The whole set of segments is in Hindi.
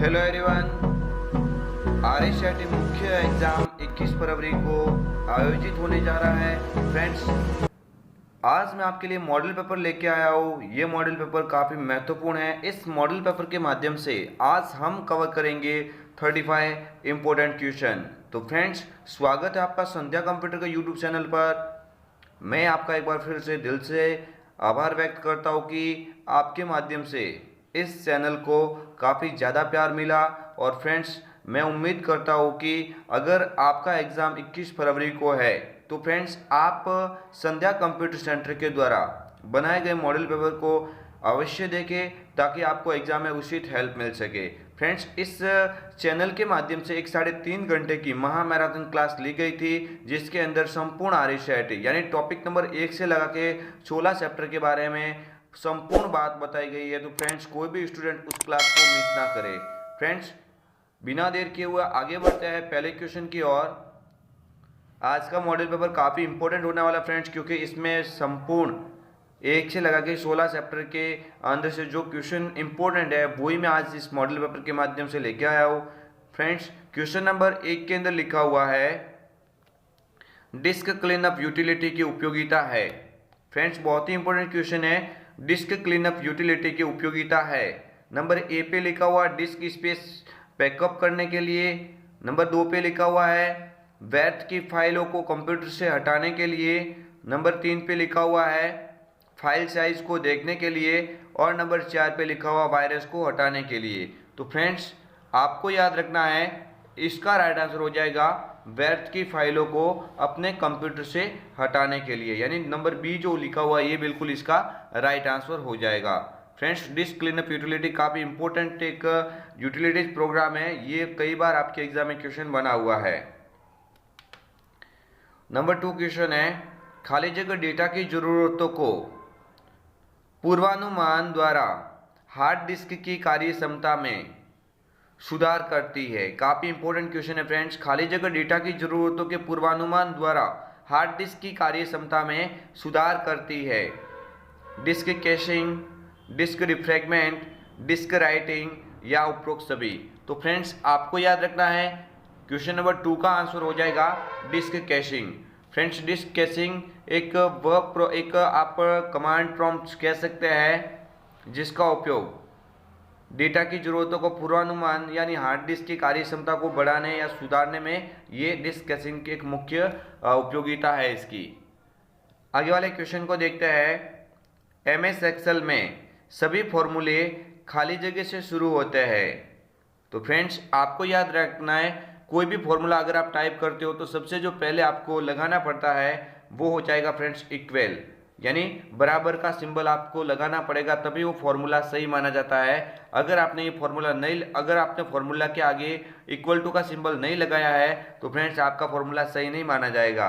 हेलो एवरीवन, आरएसआईटी मुख्य एग्जाम 21 फरवरी को आयोजित होने जा रहा है। फ्रेंड्स, आज मैं आपके लिए मॉडल पेपर लेके आया हूँ। ये मॉडल पेपर काफ़ी महत्वपूर्ण है। इस मॉडल पेपर के माध्यम से आज हम कवर करेंगे 35 इम्पोर्टेंट क्वेश्चन। तो फ्रेंड्स, स्वागत है आपका संध्या कंप्यूटर के यूट्यूब चैनल पर। मैं आपका एक बार फिर से दिल से आभार व्यक्त करता हूँ कि आपके माध्यम से इस चैनल को काफ़ी ज़्यादा प्यार मिला। और फ्रेंड्स, मैं उम्मीद करता हूँ कि अगर आपका एग्ज़ाम 21 फरवरी को है तो फ्रेंड्स आप संध्या कंप्यूटर सेंटर के द्वारा बनाए गए मॉडल पेपर को अवश्य देखें ताकि आपको एग्ज़ाम में उचित हेल्प मिल सके। फ्रेंड्स, इस चैनल के माध्यम से एक 3.5 घंटे की महा मैराथन क्लास ली गई थी, जिसके अंदर संपूर्ण आरएसआईटी यानी टॉपिक नंबर 1 से लगा के 16 चैप्टर के बारे में संपूर्ण बात बताई गई है। तो फ्रेंड्स, कोई भी स्टूडेंट उस क्लास को मिस ना करे। फ्रेंड्स, बिना देर किए हुए आगे बढ़ते हैं पहले क्वेश्चन की ओर। आज का मॉडल पेपर काफ़ी इंपॉर्टेंट होने वाला फ्रेंड्स, क्योंकि इसमें संपूर्ण 1 से लगा के 16 चैप्टर के अंदर से जो क्वेश्चन इंपॉर्टेंट है वही मैं आज इस मॉडल पेपर के माध्यम से लेके आया हूँ। फ्रेंड्स, क्वेश्चन नंबर 1 के अंदर लिखा हुआ है डिस्क क्लीनअप यूटिलिटी की उपयोगिता है। फ्रेंड्स, बहुत ही इंपॉर्टेंट क्वेश्चन है। डिस्क क्लीनअप यूटिलिटी की उपयोगिता है। नंबर ए पे लिखा हुआ डिस्क स्पेस बैकअप करने के लिए। नंबर 2 पे लिखा हुआ है व्यर्थ की फाइलों को कंप्यूटर से हटाने के लिए। नंबर 3 पे लिखा हुआ है फाइल साइज को देखने के लिए। और नंबर 4 पे लिखा हुआ वायरस को हटाने के लिए। तो फ्रेंड्स, आपको याद रखना है, इसका राइट आंसर हो जाएगा व्यर्थ की फाइलों को अपने कंप्यूटर से हटाने के लिए, यानी नंबर बी जो लिखा हुआ है ये बिल्कुल इसका राइट आंसर हो जाएगा। फ्रेंड्स, डिस्क क्लीनअप यूटिलिटी काफ़ी इंपॉर्टेंट एक यूटिलिटीज प्रोग्राम है। ये कई बार आपके एग्जाम में क्वेश्चन बना हुआ है। नंबर 2 क्वेश्चन है खाली जगह डेटा की जरूरतों को पूर्वानुमान द्वारा हार्ड डिस्क की कार्य क्षमता में सुधार करती है। काफ़ी इंपॉर्टेंट क्वेश्चन है फ्रेंड्स। खाली जगह डेटा की जरूरतों के पूर्वानुमान द्वारा हार्ड डिस्क की कार्य क्षमता में सुधार करती है। Disk caching, disk defragment, disk writing या उपरोक्त सभी। तो फ्रेंड्स, आपको याद रखना है क्वेश्चन नंबर 2 का आंसर हो जाएगा disk caching. Friends, disk caching एक आप कमांड प्रॉम्प्ट कह सकते हैं जिसका उपयोग डेटा की जरूरतों को पूर्वानुमान यानी हार्ड डिस्क की कार्य क्षमता को बढ़ाने या सुधारने में ये डिस्क कैशिंग की एक मुख्य उपयोगिता है इसकी। आगे वाले क्वेश्चन को देखते हैं। एमएस एक्सेल में सभी फॉर्मूले खाली जगह से शुरू होते हैं। तो फ्रेंड्स, आपको याद रखना है, कोई भी फॉर्मूला अगर आप टाइप करते हो तो सबसे जो पहले आपको लगाना पड़ता है वो हो जाएगा फ्रेंड्स इक्वल, यानी बराबर का सिंबल आपको लगाना पड़ेगा, तभी वो फॉर्मूला सही माना जाता है। अगर आपने फॉर्मूला के आगे इक्वल टू का सिंबल नहीं लगाया है तो फ्रेंड्स आपका फॉर्मूला सही नहीं माना जाएगा।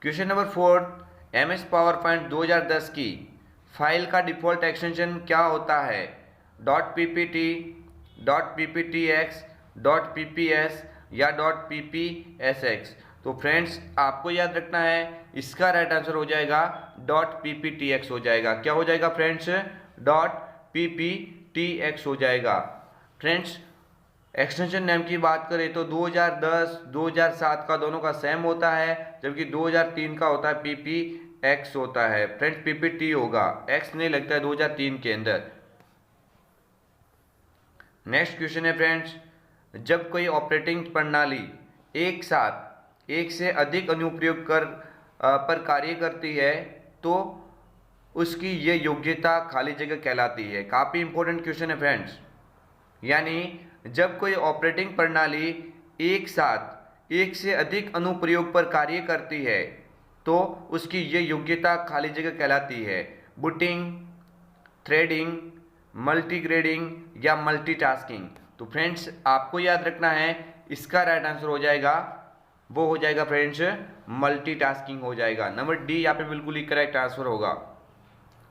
Question number 4, MS power point 2010 की फाइल का डिफॉल्ट एक्सटेंशन क्या होता है? .ppt, .pptx, .pps या .ppsx। तो फ्रेंड्स, आपको याद रखना है, इसका राइट आंसर हो जाएगा .pptx हो जाएगा। क्या हो जाएगा फ्रेंड्स? .pptx हो जाएगा। फ्रेंड्स, एक्सटेंशन नेम की बात करें तो 2010 2007 का दोनों का सेम होता है, जबकि 2003 का होता है ppx होता है। फ्रेंड्स, ppt होगा, x नहीं लगता है 2003 के अंदर। नेक्स्ट क्वेश्चन है फ्रेंड्स, जब कोई ऑपरेटिंग प्रणाली एक साथ एक से अधिक अनुप्रयोग पर कार्य करती है तो उसकी ये योग्यता खाली जगह कहलाती है। काफ़ी इंपॉर्टेंट क्वेश्चन है फ्रेंड्स, यानी जब कोई ऑपरेटिंग प्रणाली एक साथ एक से अधिक अनुप्रयोग पर कार्य करती है तो उसकी ये योग्यता खाली जगह कहलाती है। बूटिंग, थ्रेडिंग, मल्टीग्रेडिंग या मल्टीटास्किंग। तो फ्रेंड्स, आपको याद रखना है, इसका राइट आंसर हो जाएगा वो हो जाएगा फ्रेंड्स मल्टीटास्किंग हो जाएगा। नंबर डी यहाँ पे बिल्कुल ही करेक्ट आंसर होगा।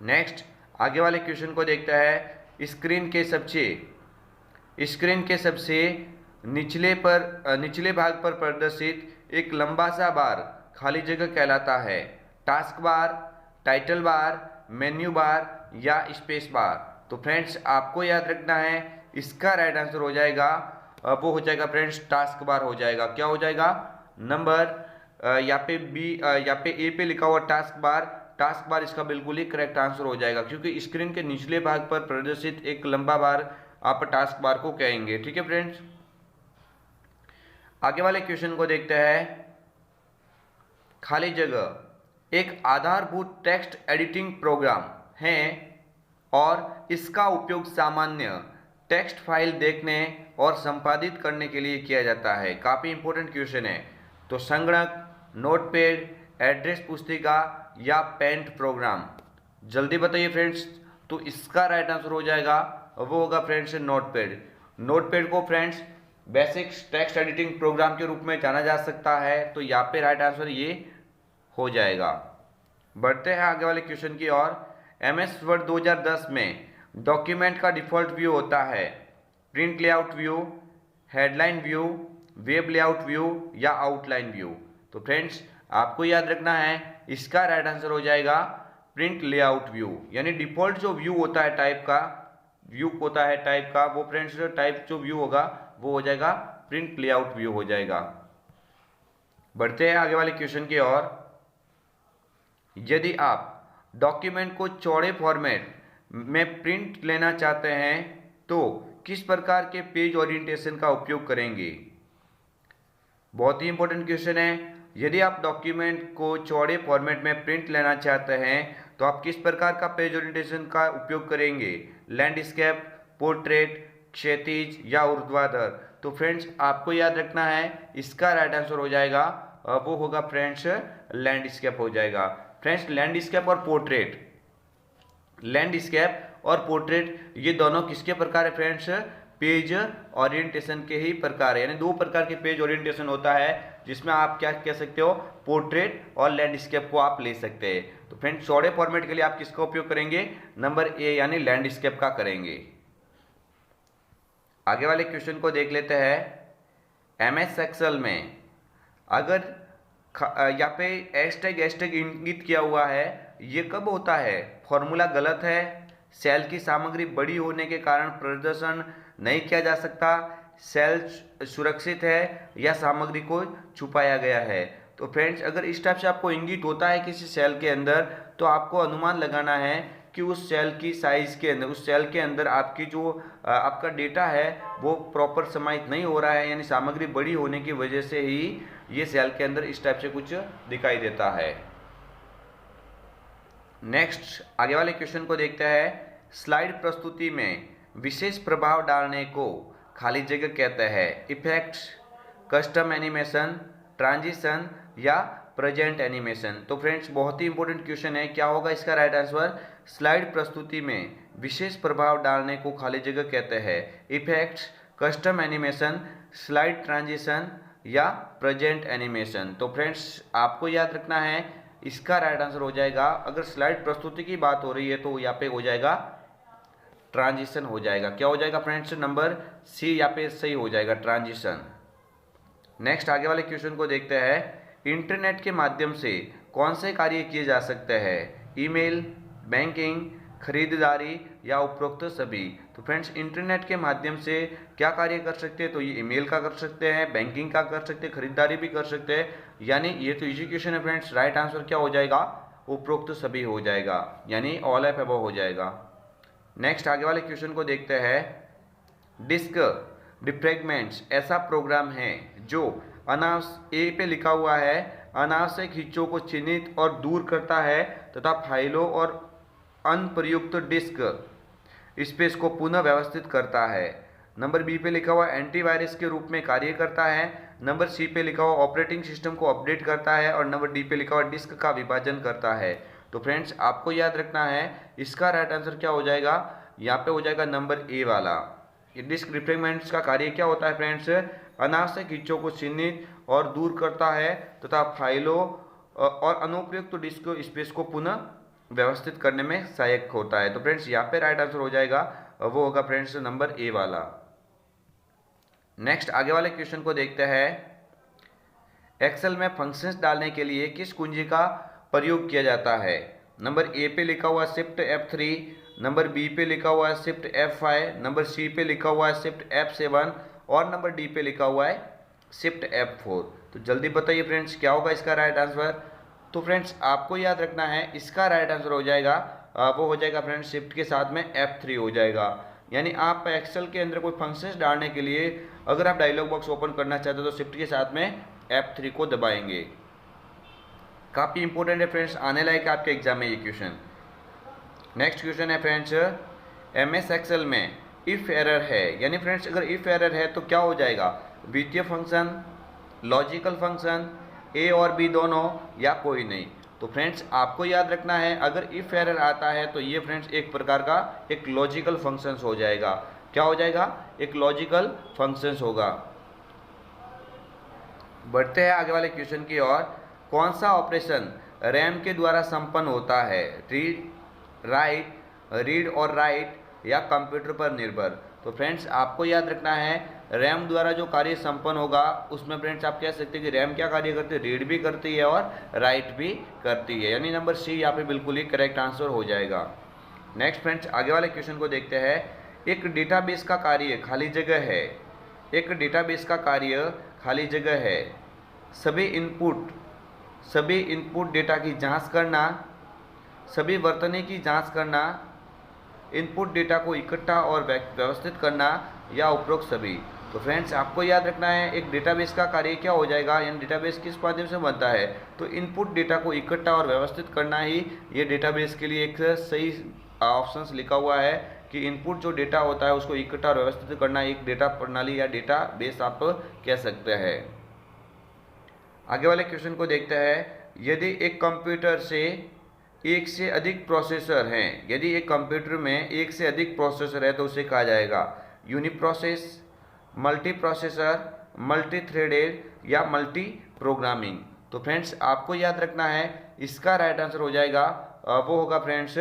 नेक्स्ट, आगे वाले क्वेश्चन को देखता है। स्क्रीन के सबसे निचले भाग पर प्रदर्शित एक लंबा सा बार खाली जगह कहलाता है। Task bar, title bar, menu bar या स्पेस बार। तो फ्रेंड्स, आपको याद रखना है, इसका राइट आंसर हो जाएगा वो हो जाएगा फ्रेंड्स टास्क बार हो जाएगा। क्या हो जाएगा? नंबर यहाँ पे यहाँ पे ए पे लिखा हुआ टास्क बार इसका बिल्कुल ही करेक्ट आंसर हो जाएगा, क्योंकि स्क्रीन के निचले भाग पर प्रदर्शित एक लंबा बार आप टास्क बार को कहेंगे। ठीक है फ्रेंड्स, आगे वाले क्वेश्चन को देखते हैं। खाली जगह एक आधारभूत टेक्स्ट एडिटिंग प्रोग्राम है और इसका उपयोग सामान्य टेक्स्ट फाइल देखने और संपादित करने के लिए किया जाता है। काफ़ी इंपॉर्टेंट क्वेश्चन है। तो संगणक, नोटपैड, एड्रेस पुस्तिका या पेंट प्रोग्राम, जल्दी बताइए फ्रेंड्स। तो इसका राइट आंसर हो जाएगा वो होगा फ्रेंड्स नोटपैड। नोटपैड को friends basic text editing programme के रूप में जाना जा सकता है। तो यहाँ पे राइट आंसर ये हो जाएगा। बढ़ते हैं आगे वाले क्वेश्चन की ओर। MS वर्ड 2010 में डॉक्यूमेंट का डिफ़ॉल्ट व्यू होता है print layout view, headline view, web layout view या आउटलाइन व्यू। तो फ्रेंड्स आपको याद रखना है इसका राइट आंसर हो जाएगा प्रिंट लेआउट व्यू। यानी डिफ़ॉल्ट जो व्यू होता है टाइप का वो फ्रेंड्स टाइप जो व्यू होगा वो हो जाएगा प्रिंट लेआउट व्यू हो जाएगा। बढ़ते हैं आगे वाले क्वेश्चन की ओर। यदि आप डॉक्यूमेंट को चौड़े फॉर्मेट में प्रिंट लेना चाहते हैं तो किस प्रकार के पेज ओरिएंटेशन का उपयोग करेंगे? बहुत ही इंपॉर्टेंट क्वेश्चन है। यदि आप डॉक्यूमेंट को चौड़े फॉर्मेट में प्रिंट लेना चाहते हैं तो आप किस प्रकार का पेज ओरिएंटेशन का उपयोग करेंगे? लैंडस्केप, पोर्ट्रेट, क्षैतिज या ऊर्ध्वाधर। तो फ्रेंड्स आपको याद रखना है इसका राइट आंसर हो जाएगा वो होगा फ्रेंड्स लैंडस्केप हो जाएगा। फ्रेंड्स लैंडस्केप और पोर्ट्रेट ये दोनों किसके प्रकार है फ्रेंड्स? पेज ओरिएंटेशन के ही प्रकार है। यानी दो प्रकार के पेज ओरिएंटेशन होता है जिसमें आप क्या कह सकते हो, पोर्ट्रेट और लैंडस्केप को आप ले सकते हैं। तो फ्रेंड्स चौड़े फॉर्मेट के लिए आप किसका उपयोग करेंगे? नंबर ए यानी लैंडस्केप का करेंगे। आगे वाले क्वेश्चन को देख लेते हैं। MS एक्सेल में अगर यहाँ पे हैशटैग इंगित किया हुआ है, ये कब होता है? फॉर्मूला गलत है, सेल की सामग्री बड़ी होने के कारण प्रदर्शन नहीं किया जा सकता, सेल सुरक्षित है या सामग्री को छुपाया गया है। तो फ्रेंड्स अगर इस टाइप से आपको इंगित होता है किसी सेल के अंदर तो आपको अनुमान लगाना है कि उस सेल की साइज के अंदर, उस सेल के अंदर आपकी जो आपका डेटा है वो प्रॉपर समाहित नहीं हो रहा है, यानी सामग्री बड़ी होने की वजह से ही ये सेल के अंदर इस टाइप से कुछ दिखाई देता है। नेक्स्ट आगे वाले क्वेश्चन को देखते हैं। स्लाइड प्रस्तुति में विशेष प्रभाव डालने को खाली जगह कहते हैं। इफेक्ट्स, कस्टम एनिमेशन, ट्रांजिशन या प्रेजेंट एनिमेशन। तो फ्रेंड्स बहुत ही इंपॉर्टेंट क्वेश्चन है। क्या होगा इसका राइट आंसर? स्लाइड प्रस्तुति में विशेष प्रभाव डालने को खाली जगह कहते हैं। Effects, custom animation, slide transition या प्रेजेंट एनिमेशन। तो फ्रेंड्स आपको याद रखना है इसका राइट आंसर हो जाएगा, अगर स्लाइड प्रस्तुति की बात हो रही है तो यहाँ पे हो जाएगा ट्रांजिशन हो जाएगा। क्या हो जाएगा फ्रेंड्स? नंबर सी यहाँ पे सही हो जाएगा, ट्रांजिशन। नेक्स्ट आगे वाले क्वेश्चन को देखते हैं। इंटरनेट के माध्यम से कौन से कार्य किए जा सकते हैं? ईमेल, बैंकिंग, खरीदारी या उपरोक्त सभी। तो फ्रेंड्स इंटरनेट के माध्यम से क्या कार्य कर सकते हैं? तो ये ईमेल का कर सकते हैं, बैंकिंग का कर सकते हैं, खरीदारी भी कर सकते हैं। यानी ये तो इजी क्वेश्चन है फ्रेंड्स। राइट आंसर क्या हो जाएगा? उपरोक्त सभी हो जाएगा, यानी ऑल ऑफ अबव हो जाएगा। नेक्स्ट आगे वाले क्वेश्चन को देखते हैं। डिस्क डिफ्रैगमेंट्स ऐसा प्रोग्राम है जो ए पे लिखा हुआ है अनावश्यक हिस्सों को चिन्हित और दूर करता है तथा फाइलों और अनप्रयुक्त डिस्क स्पेस को पुनः व्यवस्थित करता है। नंबर बी पे लिखा हुआ एंटीवायरस के रूप में कार्य करता है। नंबर सी पे लिखा हुआ ऑपरेटिंग सिस्टम को अपडेट करता है और नंबर डी पे लिखा हुआ डिस्क का विभाजन करता है। तो फ्रेंड्स आपको याद रखना है इसका राइट आंसर क्या हो जाएगा? यहाँ पे हो जाएगा नंबर ए वाला। डिस्क डिफ्रैगमेंट्स का कार्य क्या होता है फ्रेंड्स? अनावश्यक हिस्सों को चिन्हित और दूर करता है तथा फाइलों और अनुपयुक्त डिस्क स्पेस को पुनः व्यवस्थित करने में सहायक होता है। तो फ्रेंड्स यहाँ पे राइट आंसर हो जाएगा वो होगा फ्रेंड्स नंबर ए वाला। नेक्स्ट आगे वाले क्वेश्चन को देखते हैं। एक्सेल में फंक्शंस डालने के लिए किस कुंजी का प्रयोग किया जाता है? नंबर ए पे लिखा हुआ है शिफ्ट F3, नंबर बी पे लिखा हुआ है शिफ्ट F5, नंबर सी पे लिखा हुआ है शिफ्ट F7 और नंबर डी पे लिखा हुआ है शिफ्ट F4। तो जल्दी बताइए फ्रेंड्स क्या होगा इसका राइट आंसर। तो फ्रेंड्स आपको याद रखना है इसका राइट आंसर हो जाएगा वो हो जाएगा फ्रेंड्स शिफ्ट के साथ में F3 हो जाएगा। यानी आप एक्सेल के अंदर कोई फंक्शंस डालने के लिए अगर आप डायलॉग बॉक्स ओपन करना चाहते हो तो शिफ्ट के साथ में F3 को दबाएंगे। काफ़ी इंपॉर्टेंट है फ्रेंड्स, आने लायक आपके एग्जाम में ये क्वेश्चन। नेक्स्ट क्वेश्चन है फ्रेंड्स, MS एक्सेल में इफ एरर है, यानी फ्रेंड्स अगर इफ एरर है तो क्या हो जाएगा, द्वितीय फंक्शन, लॉजिकल फंक्शन, ए और बी दोनों या कोई नहीं। तो फ्रेंड्स आपको याद रखना है अगर इफ एरर आता है तो ये फ्रेंड्स एक प्रकार का एक लॉजिकल फंक्शंस हो जाएगा। क्या हो जाएगा, एक लॉजिकल फंक्शंस होगा। बढ़ते हैं आगे वाले क्वेश्चन की ओर। कौन सा ऑपरेशन रैम के द्वारा संपन्न होता है, रीड और राइट या कंप्यूटर पर निर्भर। तो फ्रेंड्स आपको याद रखना है रैम द्वारा जो कार्य संपन्न होगा उसमें फ्रेंड्स आप कह सकते हैं कि रैम क्या कार्य करती है, रीड भी करती है और राइट भी करती है, यानी नंबर सी यहाँ पे बिल्कुल ही करेक्ट आंसर हो जाएगा। नेक्स्ट फ्रेंड्स आगे वाले क्वेश्चन को देखते हैं। एक डेटाबेस का कार्य खाली जगह है, एक डेटाबेस का कार्य खाली जगह है, सभी इनपुट डेटा की जांच करना, सभी वर्तनी की जांच करना, इनपुट डेटा को इकट्ठा और व्यवस्थित करना या उपरोक्त सभी। तो फ्रेंड्स आपको याद रखना है एक डेटाबेस का कार्य क्या हो जाएगा, यानी डेटाबेस किस माध्यम से बनता है, तो इनपुट डेटा को इकट्ठा और व्यवस्थित करना ही ये डेटाबेस के लिए एक सही ऑप्शंस लिखा हुआ है कि इनपुट जो डेटा होता है उसको इकट्ठा और व्यवस्थित करना एक डेटा प्रणाली या डेटाबेस आप कह सकते हैं। आगे वाले क्वेश्चन को देखते हैं। यदि एक कंप्यूटर से एक से अधिक प्रोसेसर हैं, यदि एक कंप्यूटर में एक से अधिक प्रोसेसर है तो उसे कहा जाएगा यूनिप्रोसेस, मल्टी प्रोसेसर, मल्टी थ्रेडेड या मल्टी प्रोग्रामिंग। तो फ्रेंड्स आपको याद रखना है इसका राइट आंसर हो जाएगा वो होगा फ्रेंड्स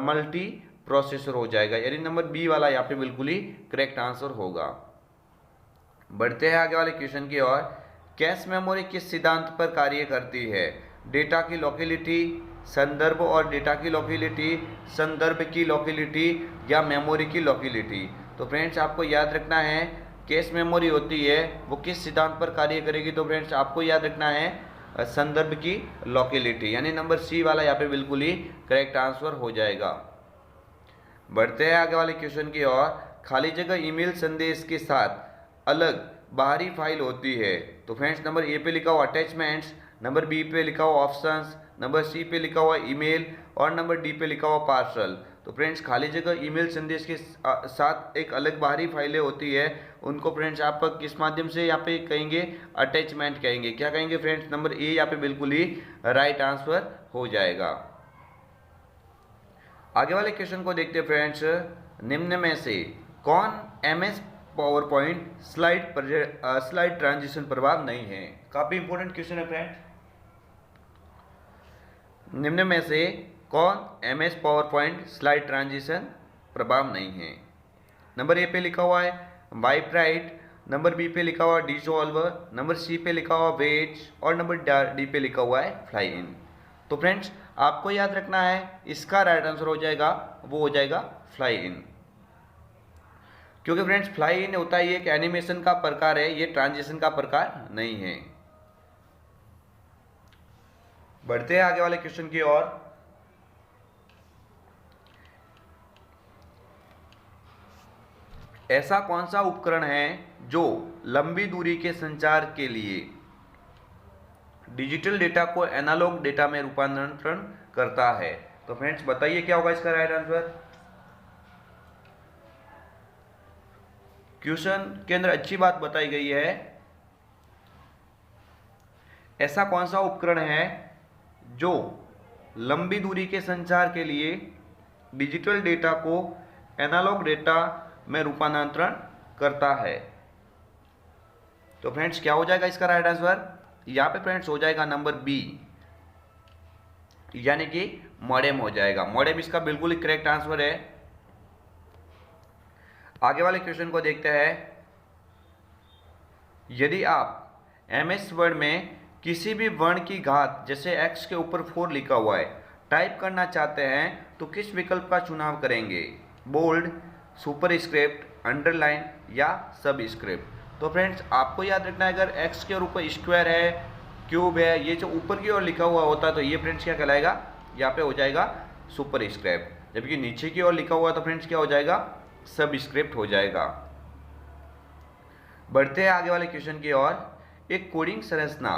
मल्टी प्रोसेसर हो जाएगा, यानी नंबर बी वाला यहाँ पे बिल्कुल ही करेक्ट आंसर होगा। बढ़ते हैं आगे वाले क्वेश्चन की ओर। कैश मेमोरी किस सिद्धांत पर कार्य करती है, डेटा की लोकेलिटी, संदर्भ और डेटा की लोकेलिटी, संदर्भ की लोकेलिटी या मेमोरी की लोकेलिटी। तो फ्रेंड्स आपको याद रखना है कैश मेमोरी होती है वो किस सिद्धांत पर कार्य करेगी, तो फ्रेंड्स आपको याद रखना है संदर्भ की लोकेलिटी, यानी नंबर सी वाला यहाँ पे बिल्कुल ही करेक्ट आंसर हो जाएगा। बढ़ते हैं आगे वाले क्वेश्चन की ओर। खाली जगह ईमेल संदेश के साथ अलग बाहरी फाइल होती है। तो फ्रेंड्स नंबर ए पे लिखा हुआ अटैचमेंट्स, नंबर बी पे लिखा हुआ ऑप्शंस, नंबर सी पे लिखा हुआ ईमेल और नंबर डी पे लिखा हुआ पार्सल। तो फ्रेंड्स खाली जगह ईमेल संदेश के साथ एक अलग बाहरी फाइलें होती है, उनको फ्रेंड्स आप किस माध्यम से यहाँ पे कहेंगे, अटैचमेंट कहेंगे। क्या कहेंगे फ्रेंड्स, नंबर ए यहाँ पे बिल्कुल ही राइट आंसर हो जाएगा। आगे वाले क्वेश्चन को देखते हैं फ्रेंड्स। निम्न में से कौन MS power point slide transition प्रभाव नहीं है। काफी इंपॉर्टेंट क्वेश्चन है फ्रेंड्स। निम्न में से कौन MS power point slide transition प्रभाव नहीं है। नंबर ए पे लिखा हुआ है वाइप राइट, नंबर बी पे लिखा हुआ डिसॉल्वर, नंबर सी पे लिखा हुआ वेट और नंबर डी पे लिखा हुआ है फ्लाई इन। तो फ्रेंड्स आपको याद रखना है इसका राइट आंसर हो जाएगा वो हो जाएगा फ्लाई इन, क्योंकि फ्रेंड्स फ्लाई इन होता है ये एक एनिमेशन का प्रकार है, ये ट्रांजिशन का प्रकार नहीं है। बढ़ते हैं आगे वाले क्वेश्चन की ओर। ऐसा कौन सा उपकरण है जो लंबी दूरी के संचार के लिए डिजिटल डेटा को एनालॉग डेटा में रूपांतरण करता है। तो फ्रेंड्स बताइए क्या होगा इसका राइट आंसर। क्वेश्चन के अंदर अच्छी बात बताई गई है, ऐसा कौन सा उपकरण है जो लंबी दूरी के संचार के लिए डिजिटल डेटा को एनालॉग डेटा में रूपांतरण करता है। तो फ्रेंड्स क्या हो जाएगा इसका राइट आंसर, यहाँ पे फ्रेंड्स हो जाएगा नंबर बी, यानी कि मॉडेम हो जाएगा। मॉडेम इसका बिल्कुल ही करेक्ट आंसर है। आगे वाले क्वेश्चन को देखते हैं। यदि आप MS वर्ड में किसी भी वर्ण की घात जैसे x के ऊपर 4 लिखा हुआ है टाइप करना चाहते हैं तो किस विकल्प का चुनाव करेंगे? बोल्ड, सुपर स्क्रिप्ट, अंडरलाइन या सब स्क्रिप्ट। तो फ्रेंड्स आपको याद रखना है, अगर एक्स के ऊपर स्क्वायर है, क्यूब है, ये जो ऊपर की ओर लिखा हुआ होता है तो ये फ्रेंड्स क्या कहलाएगा? यहाँ पे हो जाएगा सुपर स्क्रिप्ट। जबकि नीचे की ओर लिखा हुआ तो फ्रेंड्स क्या हो जाएगा? सब स्क्रिप्ट हो जाएगा। बढ़ते हैं आगे वाले क्वेश्चन की ओर। एक कोडिंग संरचना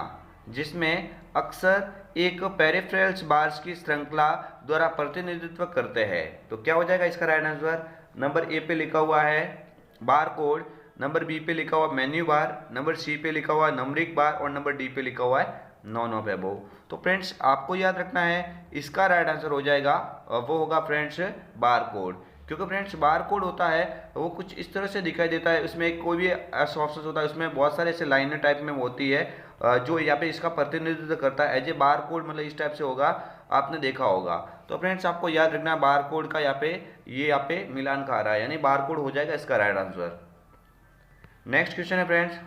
जिसमें अक्सर एक पेरिफेरल्स बार्स की श्रृंखला द्वारा प्रतिनिधित्व करते हैं, तो क्या हो जाएगा इसका राइट आंसर? नंबर ए पे लिखा हुआ है बार कोड, नंबर बी पे लिखा हुआ मेन्यू बार, नंबर सी पे लिखा हुआ नंबरिक बार और नंबर डी पे लिखा हुआ है नॉन ऑफ अबोव। तो फ्रेंड्स आपको याद रखना है, इसका राइट आंसर हो जाएगा वो होगा फ्रेंड्स बार कोड। क्योंकि फ्रेंड्स बार कोड होता है वो कुछ इस तरह से दिखाई देता है, उसमें कोई भी ऐसा ऑप्शन होता है, उसमें बहुत सारे ऐसे लाइनर टाइप में होती है जो यहाँ पे इसका प्रतिनिधित्व करता है। एज ए बार कोड मतलब इस टाइप से होगा, आपने देखा होगा। तो फ्रेंड्स आपको याद रखना है बार कोड का यहाँ पे मिलान का आ रहा है, यानी बार कोड हो जाएगा इसका राइट आंसर। नेक्स्ट क्वेश्चन है फ्रेंड्स,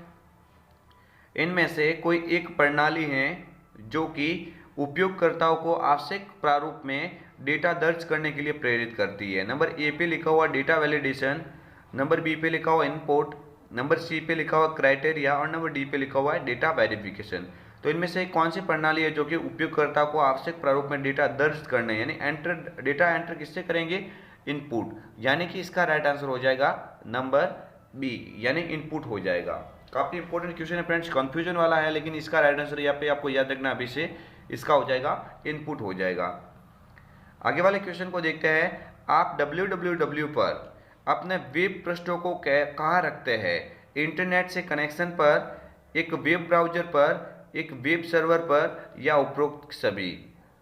इनमें से कोई एक प्रणाली है जो कि उपयोगकर्ताओं को आवश्यक प्रारूप में डेटा दर्ज करने के लिए प्रेरित करती है। नंबर ए पे लिखा हुआ डेटा वैलिडेशन, नंबर बी पे लिखा हुआ इनपुट, नंबर सी पे लिखा हुआ क्राइटेरिया और नंबर डी पे लिखा हुआ है डेटा वेरिफिकेशन। तो इनमें से कौन सी प्रणाली है जो कि उपयोगकर्ता को आवश्यक प्रारूप में डेटा दर्ज करने, यानी डेटा एंटर किससे करेंगे? इनपुट, यानी कि इसका राइट आंसर हो जाएगा नंबर बी, यानी इनपुट हो जाएगा। काफी इंपॉर्टेंट क्वेश्चन है फ्रेंड्स, कंफ्यूजन वाला है, लेकिन इसका राइट आंसर यहाँ पे आपको याद रखना अभी से, इसका हो जाएगा इनपुट हो जाएगा। आगे वाले क्वेश्चन को देखते हैं। आप www पर अपने वेब पृष्ठों को कहाँ रखते हैं? इंटरनेट से कनेक्शन पर, एक वेब ब्राउजर पर, एक वेब सर्वर पर या उपरोक्त सभी।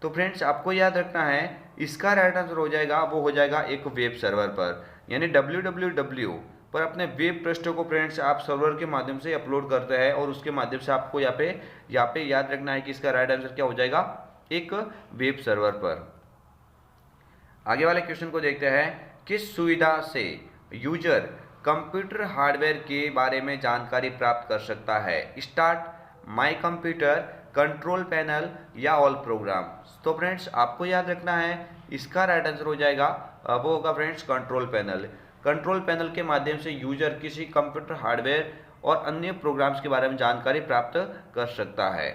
तो फ्रेंड्स आपको याद रखना है, इसका राइट आंसर हो जाएगा वो हो जाएगा एक वेब सर्वर पर, यानी www पर अपने वेब पृष्ठों को फ्रेंड्स आप सर्वर के माध्यम से अपलोड करते हैं और उसके माध्यम से आपको यहाँ पे याद रखना है कि इसका राइट आंसर क्या हो जाएगा? एक वेब सर्वर पर। आगे वाले क्वेश्चन को देखते हैं। किस सुविधा से यूजर कंप्यूटर हार्डवेयर के बारे में जानकारी प्राप्त कर सकता है? Start, my computer, control panel या ऑल प्रोग्राम। तो फ्रेंड्स आपको याद रखना है, इसका राइट आंसर हो जाएगा वो होगा friends control panel. Control panel के माध्यम से यूजर किसी कंप्यूटर हार्डवेयर और अन्य प्रोग्राम्स के बारे में जानकारी प्राप्त कर सकता है।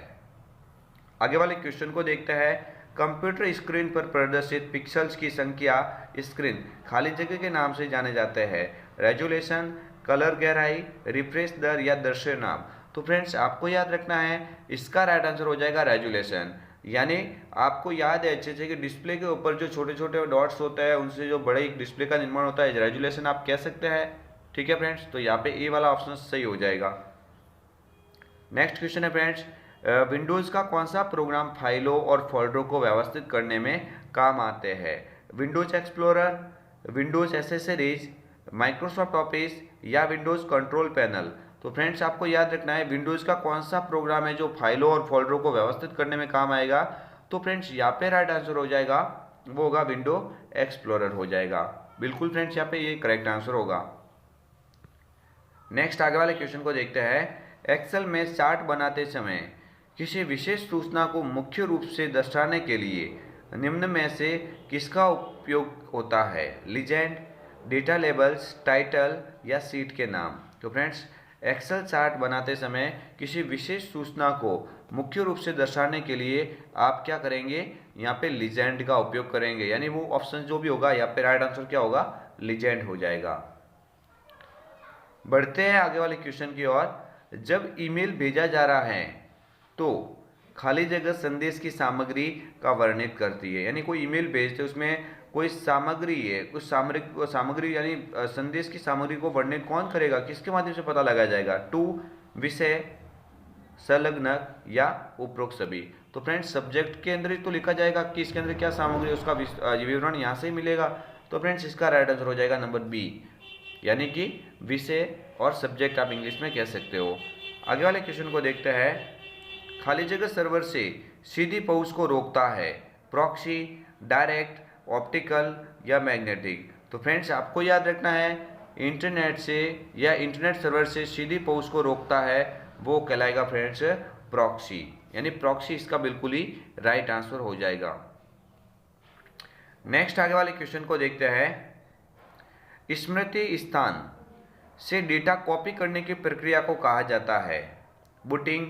आगे वाले क्वेश्चन को देखते हैं। कंप्यूटर स्क्रीन पर प्रदर्शित पिक्सेल्स की संख्या स्क्रीन खाली जगह के नाम से जाने जाते हैं। रेजोल्यूशन, कलर गहराई, रिफ्रेश दर या दृश्य नाम। तो फ्रेंड्स आपको याद रखना है, इसका राइट आंसर हो जाएगा रेजोल्यूशन, यानी आपको याद है अच्छे से कि डिस्प्ले के ऊपर जो छोटे छोटे डॉट्स होते हैं उनसे जो बड़े एक डिस्प्ले का निर्माण होता है, रेजोल्यूशन आप कह सकते हैं। ठीक है फ्रेंड्स, तो यहाँ पे ए वाला ऑप्शन सही हो जाएगा। नेक्स्ट क्वेश्चन है फ्रेंड्स, विंडोज़ का कौन सा प्रोग्राम फाइलों और फोल्डरों को व्यवस्थित करने में काम आते हैं? Windows explorer, Windows accessories, Microsoft office या विंडोज कंट्रोल पैनल। तो फ्रेंड्स आपको याद रखना है, विंडोज़ का कौन सा प्रोग्राम है जो फाइलों और फोल्डरों को व्यवस्थित करने में काम आएगा? तो फ्रेंड्स यहाँ पे राइट आंसर हो जाएगा वो होगा विंडो एक्सप्लोरर हो जाएगा। बिल्कुल फ्रेंड्स यहाँ पे ये करेक्ट आंसर होगा। नेक्स्ट आगे वाले क्वेश्चन को देखते हैं। एक्सेल में चार्ट बनाते समय किसी विशेष सूचना को मुख्य रूप से दर्शाने के लिए निम्न में से किसका उपयोग होता है? लीजेंड, डेटा लेबल्स, टाइटल या सीट के नाम। तो फ्रेंड्स एक्सेल चार्ट बनाते समय किसी विशेष सूचना को मुख्य रूप से दर्शाने के लिए आप क्या करेंगे? यहाँ पे लीजेंड का उपयोग करेंगे, यानी वो ऑप्शन जो भी होगा यहाँ पे राइट आंसर क्या होगा? लीजेंड हो जाएगा। बढ़ते हैं आगे वाले क्वेश्चन की ओर। जब ईमेल भेजा जा रहा है तो खाली जगह संदेश की सामग्री का वर्णित करती है, यानी कोई ईमेल भेजते उसमें कोई सामग्री है, कुछ सामग्री यानी संदेश की सामग्री को वर्णित कौन करेगा? किसके माध्यम से पता लगाया जाएगा? टू, विषय, संलग्न या उपरोक्त सभी। तो फ्रेंड्स सब्जेक्ट के अंदर ही तो लिखा जाएगा कि इसके अंदर क्या सामग्री, उसका विवरण यहाँ से ही मिलेगा। तो फ्रेंड्स इसका राइट आंसर हो जाएगा नंबर बी, यानी कि विषय और सब्जेक्ट आप इंग्लिश में कह सकते हो। आगे वाले क्वेश्चन को देखते हैं। खाली जगह सर्वर से सीधी पहुंच को रोकता है? प्रॉक्सी, डायरेक्ट, ऑप्टिकल या मैग्नेटिक। तो फ्रेंड्स आपको याद रखना है, इंटरनेट से या इंटरनेट सर्वर से सीधी पहुंच को रोकता है वो कहलाएगा फ्रेंड्स प्रॉक्सी, यानी प्रॉक्सी इसका बिल्कुल ही राइट आंसर हो जाएगा। नेक्स्ट आगे वाले क्वेश्चन को देखते हैं। स्मृति स्थान से डेटा कॉपी करने की प्रक्रिया को कहा जाता है? बूटिंग,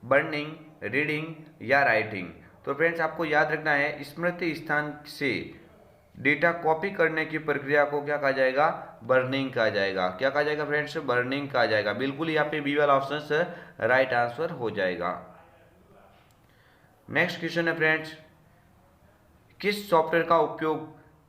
बर्निंग, रीडिंग या राइटिंग? तो फ्रेंड्स आपको याद रखना है, स्मृति स्थान से डेटा कॉपी करने की प्रक्रिया को क्या कहा जाएगा? बर्निंग कहा जाएगा। क्या कहा जाएगा फ्रेंड्स? बर्निंग कहा जाएगा। बिल्कुल यहाँ पे बी वाला ऑप्शन राइट आंसर हो जाएगा। नेक्स्ट क्वेश्चन है फ्रेंड्स, किस सॉफ्टवेयर का उपयोग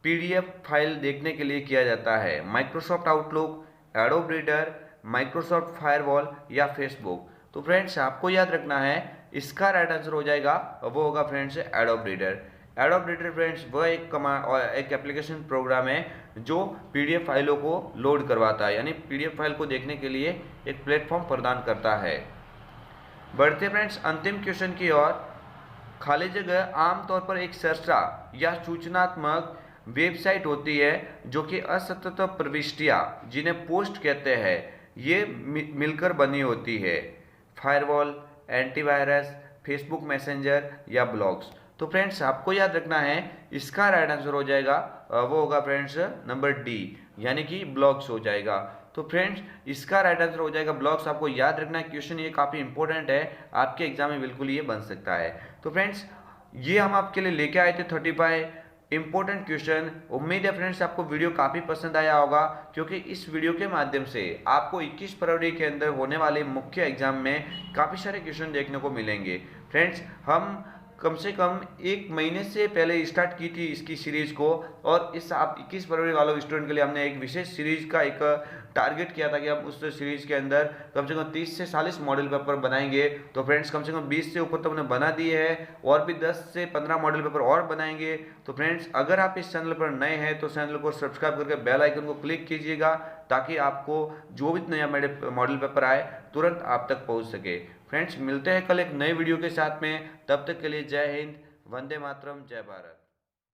पीडीएफ फाइल देखने के लिए किया जाता है? Microsoft outlook, adobe reader, Microsoft firewall या फेसबुक? तो फ्रेंड्स आपको याद रखना है, इसका राइट आंसर हो जाएगा, वो होगा friends adobe reader. Adobe reader friends वह एक एप्लीकेशन प्रोग्राम है जो पीडीएफ फाइलों को लोड करवाता है, यानी पीडीएफ फाइल को देखने के लिए एक प्लेटफॉर्म प्रदान करता है। बढ़ते फ्रेंड्स अंतिम क्वेश्चन की ओर। खाली जगह आमतौर पर एक सर्चा या सूचनात्मक वेबसाइट होती है जो कि असतत प्रविष्टियां, जिन्हें पोस्ट कहते हैं, ये मिलकर बनी होती है। फायरवॉल, एंटीवायरस, फेसबुक मैसेंजर या ब्लॉग्स? तो फ्रेंड्स आपको याद रखना है, इसका राइट आंसर हो जाएगा, वो होगा फ्रेंड्स नंबर डी, यानी कि ब्लॉग्स हो जाएगा। तो फ्रेंड्स इसका राइट आंसर हो जाएगा ब्लॉग्स। आपको याद रखना है, क्वेश्चन ये काफ़ी इंपॉर्टेंट है, आपके एग्जाम में बिल्कुल ये बन सकता है। तो फ्रेंड्स ये हम आपके लिए लेके आए थे 35 इंपॉर्टेंट क्वेश्चन। उम्मीद है फ्रेंड्स आपको वीडियो काफ़ी पसंद आया होगा, क्योंकि इस वीडियो के माध्यम से आपको 21 फरवरी के अंदर होने वाले मुख्य एग्जाम में काफ़ी सारे क्वेश्चन देखने को मिलेंगे। फ्रेंड्स हम कम से कम 1 महीने से पहले स्टार्ट की थी इसकी सीरीज को, और इस आप 21 फरवरी वालों स्टूडेंट के लिए हमने एक विशेष सीरीज का एक टारगेट किया था कि हम उस सीरीज के अंदर कम से कम 30 से 40 मॉडल पेपर बनाएंगे। तो फ्रेंड्स कम से कम 20 से ऊपर तो हमने बना दिए हैं, और भी 10 से 15 मॉडल पेपर और बनाएंगे। तो फ्रेंड्स अगर आप इस चैनल पर नए हैं तो चैनल को सब्सक्राइब करके बेल आइकन को क्लिक कीजिएगा, ताकि आपको जो भी नया मॉडल पेपर आए तुरंत आप तक पहुंच सके। फ्रेंड्स मिलते हैं कल एक नए वीडियो के साथ में, तब तक के लिए जय हिंद, वंदे मातरम, जय भारत।